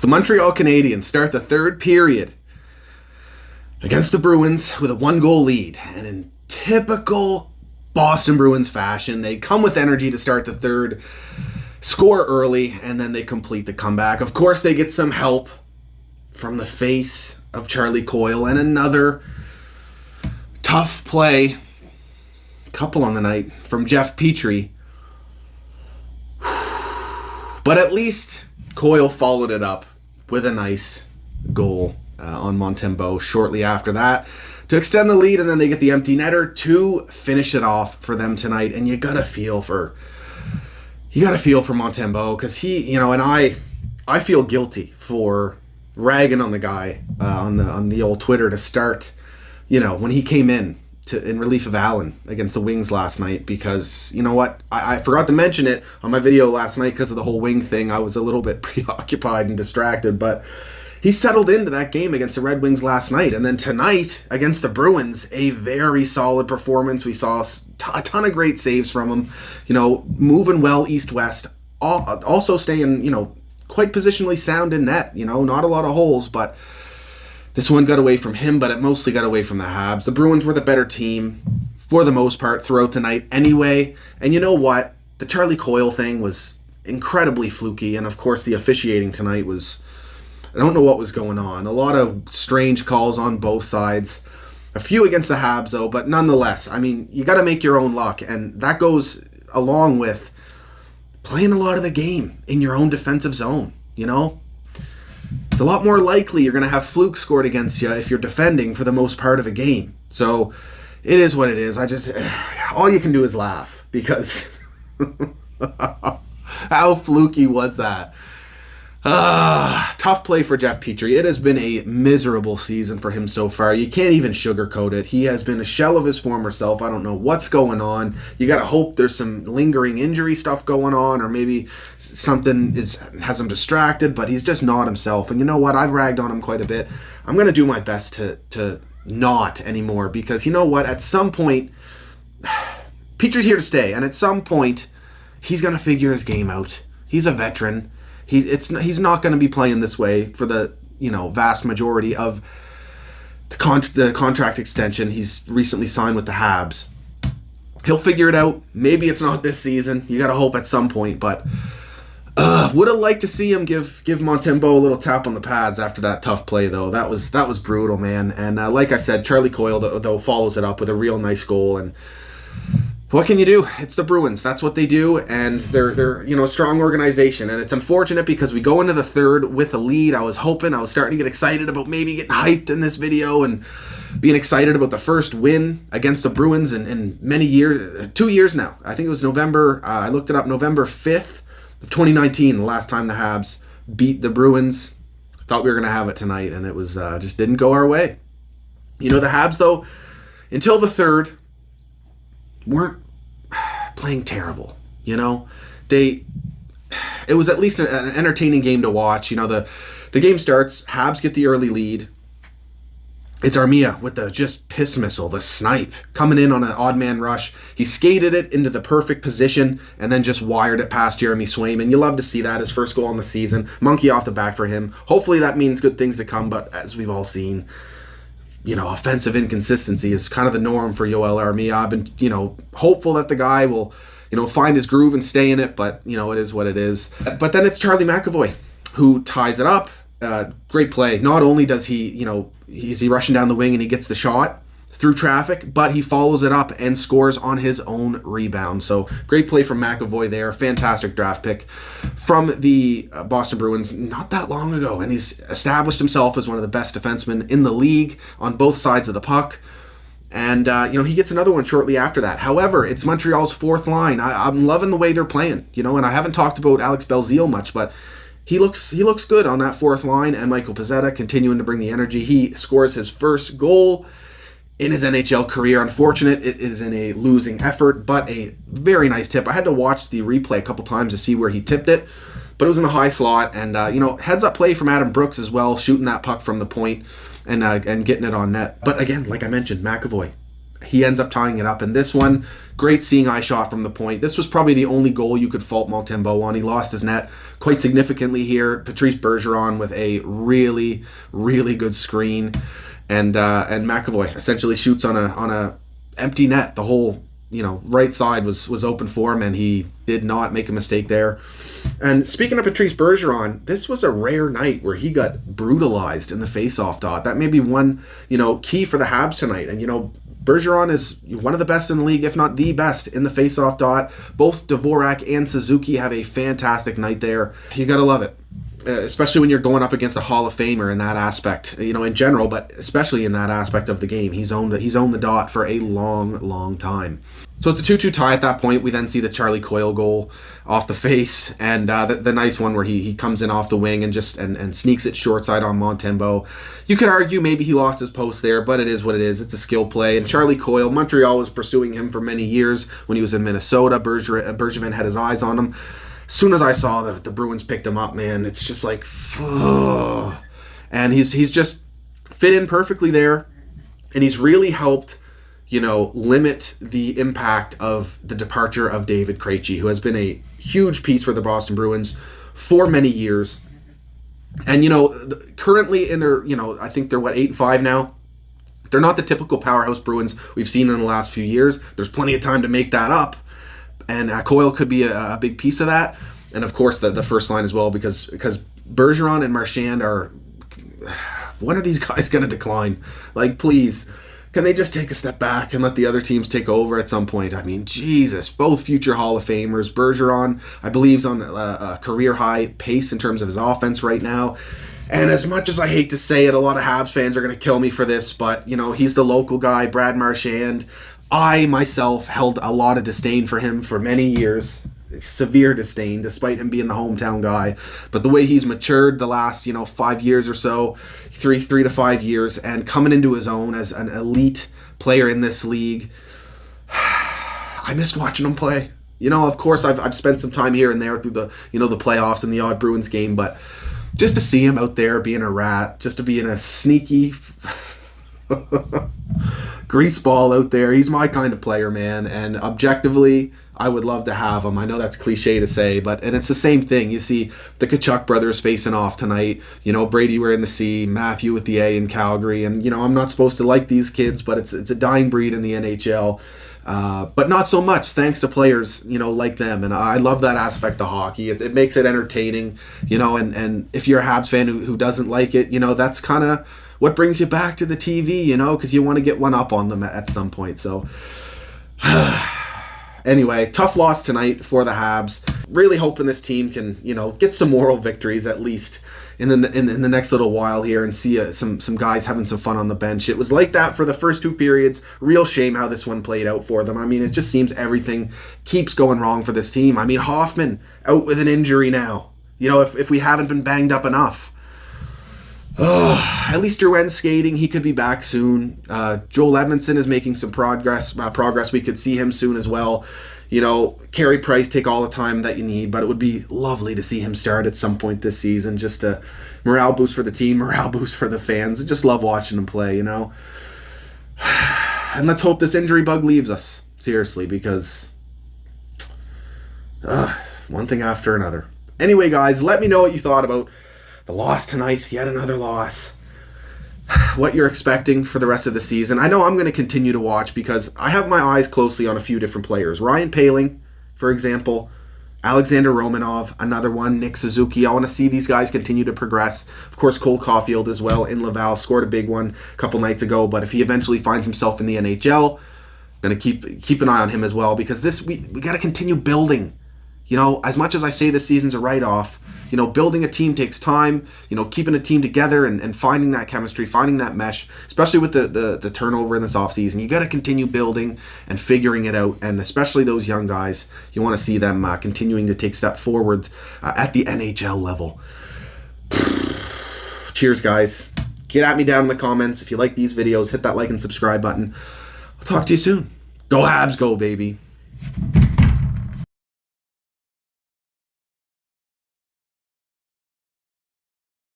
The Montreal Canadiens start the third period against the Bruins with a 1-goal lead. And in typical Boston Bruins fashion, they come with energy to start the third, score early, and then they complete the comeback. Of course, they get some help from the face of Charlie Coyle and another tough play, couple on the night, from Jeff Petrie. But at least Coyle followed it up with a nice goal on Montembeault shortly after that to extend the lead, and then they get the empty netter to finish it off for them tonight. And you gotta feel for Montembeault, because he, and I feel guilty for ragging on the guy on the old Twitter to start, when he came in relief of Allen against the Wings last night, because you know what, I forgot to mention it on my video last night because of the whole Wing thing. I was a little bit preoccupied and distracted, but he settled into that game against the Red Wings last night, and then tonight against the Bruins, a very solid performance. We saw a ton of great saves from him, moving well east-west, also staying, quite positionally sound in net, not a lot of holes, but this one got away from him, but it mostly got away from the Habs. The Bruins were the better team for the most part throughout the night anyway. And you know what? The Charlie Coyle thing was incredibly fluky. And of course, the officiating tonight was, I don't know what was going on. A lot of strange calls on both sides. A few against the Habs, though, but nonetheless, you got to make your own luck. And that goes along with playing a lot of the game in your own defensive zone, It's a lot more likely you're going to have fluke scored against you if you're defending for the most part of a game. So it is what it is. All you can do is laugh, because how fluky was that? Tough play for Jeff Petrie. It has been a miserable season for him so far. You can't even sugarcoat it. He has been a shell of his former self. I don't know what's going on. You got to hope there's some lingering injury stuff going on, or maybe something has him distracted, but he's just not himself. And you know what? I've ragged on him quite a bit. I'm going to do my best to not anymore, because you know what? At some point, Petrie's here to stay, and at some point, he's going to figure his game out. He's a veteran. He's not going to be playing this way for the vast majority of the contract extension he's recently signed with the Habs. He'll figure it out. Maybe it's not this season. You got to hope at some point, but would have liked to see him give Montembeault a little tap on the pads after that tough play, though. That was brutal, man. And like I said, Charlie Coyle though follows it up with a real nice goal. And what can you do? It's the Bruins. That's what they do, and they're a strong organization. And it's unfortunate because we go into the third with a lead. I was starting to get excited about maybe getting hyped in this video and being excited about the first win against the Bruins in many years, 2 years now. I think it was November, I looked it up, November 5th of 2019, the last time the Habs beat the Bruins. Thought we were going to have it tonight, and it was just didn't go our way. The Habs, though, until the third, weren't playing terrible. It was at least an entertaining game to watch. The game starts, Habs get the early lead. It's Armia with the just piss missile, the snipe, coming in on an odd man rush. He skated it into the perfect position and then just wired it past Jeremy Swayman. You love to see that, his first goal on the season. Monkey off the back for him. Hopefully that means good things to come, but as we've all seen, offensive inconsistency is kind of the norm for Yoel Armia. I've been, hopeful that the guy will, find his groove and stay in it, but, it is what it is. But then it's Charlie McAvoy who ties it up. Great play. Not only does he, is he rushing down the wing and he gets the shot through traffic, but he follows it up and scores on his own rebound. So great play from McAvoy there. Fantastic draft pick from the Boston Bruins not that long ago. And he's established himself as one of the best defensemen in the league on both sides of the puck. And, he gets another one shortly after that. However, it's Montreal's fourth line. I'm loving the way they're playing, and I haven't talked about Alex Belzile much, but he looks good on that fourth line, and Michael Pezzetta continuing to bring the energy. He scores his first goal in his NHL career. Unfortunate, it is in a losing effort, but a very nice tip. I had to watch the replay a couple times to see where he tipped it, but it was in the high slot, and heads up play from Adam Brooks as well, shooting that puck from the point and getting it on net. But again, like I mentioned, McAvoy, he ends up tying it up. And this one, great seeing eye shot from the point. This was probably the only goal you could fault Montembeault on. He lost his net quite significantly here. Patrice Bergeron with a really, really good screen. And McAvoy essentially shoots on a empty net. The whole right side was open for him, and he did not make a mistake there. And speaking of Patrice Bergeron, this was a rare night where he got brutalized in the faceoff dot. That may be one key for the Habs tonight. And Bergeron is one of the best in the league, if not the best, in the faceoff dot. Both Dvorak and Suzuki have a fantastic night there. You gotta love it. Especially when you're going up against a Hall of Famer in that aspect, in general, but especially in that aspect of the game. He's owned the dot for a long, long time. So it's a 2-2 tie at that point. We then see the Charlie Coyle goal off the face, and the nice one where he comes in off the wing and just and sneaks it short side on Montembeault. You could argue maybe he lost his post there, but it is what it is. It's a skill play. And Charlie Coyle, Montreal was pursuing him for many years when he was in Minnesota. Bergevin had his eyes on him. As soon as I saw the Bruins picked him up, man, it's just like, oh. And he's just fit in perfectly there, and he's really helped, limit the impact of the departure of David Krejci, who has been a huge piece for the Boston Bruins for many years. And currently in their, I think they're 8-5 now. They're not the typical powerhouse Bruins we've seen in the last few years. There's plenty of time to make that up. And Coyle could be a big piece of that. And, of course, the first line as well, because Bergeron and Marchand are... When are these guys going to decline? Like, please, can they just take a step back and let the other teams take over at some point? I mean, Jesus, both future Hall of Famers. Bergeron, I believe, is on a career-high pace in terms of his offense right now. And as much as I hate to say it, a lot of Habs fans are going to kill me for this, but, he's the local guy, Brad Marchand. I, myself, held a lot of disdain for him for many years. Severe disdain, despite him being the hometown guy. But the way he's matured the last, 5 years or so, 3 to 5 years, and coming into his own as an elite player in this league, I missed watching him play. Of course, I've spent some time here and there through the, the playoffs and the odd Bruins game, but just to see him out there being a rat, just to be in a sneaky... greaseball out there. He's my kind of player, man. And objectively, I would love to have him. I know that's cliche to say, and it's the same thing. You see the Tkachuk brothers facing off tonight. Brady wearing the C, Matthew with the A in Calgary. And, I'm not supposed to like these kids, but it's a dying breed in the NHL. But not so much thanks to players, like them. And I love that aspect of hockey. It makes it entertaining, and if you're a Habs fan who doesn't like it, that's kind of what brings you back to the TV, because you want to get one up on them at some point. So anyway, tough loss tonight for the Habs. Really hoping this team can, get some moral victories at least in the next little while here and see some guys having some fun on the bench. It was like that for the first 2 periods. Real shame how this one played out for them. I mean, it just seems everything keeps going wrong for this team. I mean, Hoffman out with an injury now. If we haven't been banged up enough. At least Drouin's skating. He could be back soon. Joel Edmondson is making some progress. We could see him soon as well. Carey Price, take all the time that you need, but it would be lovely to see him start at some point this season. Just a morale boost for the team, morale boost for the fans. I just love watching him play, And let's hope this injury bug leaves us. Seriously, because one thing after another. Anyway, guys, let me know what you thought about the loss tonight, yet another loss. What you're expecting for the rest of the season. I know I'm going to continue to watch because I have my eyes closely on a few different players. Ryan Poehling, for example. Alexander Romanov, another one. Nick Suzuki. I want to see these guys continue to progress. Of course, Cole Caulfield as well in Laval. Scored a big one a couple nights ago. But if he eventually finds himself in the NHL, I'm going to keep an eye on him as well. Because we got to continue building. As much as I say this season's a write-off, building a team takes time, keeping a team together and finding that chemistry, finding that mesh, especially with the turnover in this offseason. You got to continue building and figuring it out, and especially those young guys, you want to see them continuing to take step forwards at the NHL level. Cheers, guys. Get at me down in the comments. If you like these videos, hit that like and subscribe button. I'll talk to you soon. Go Habs, go, baby.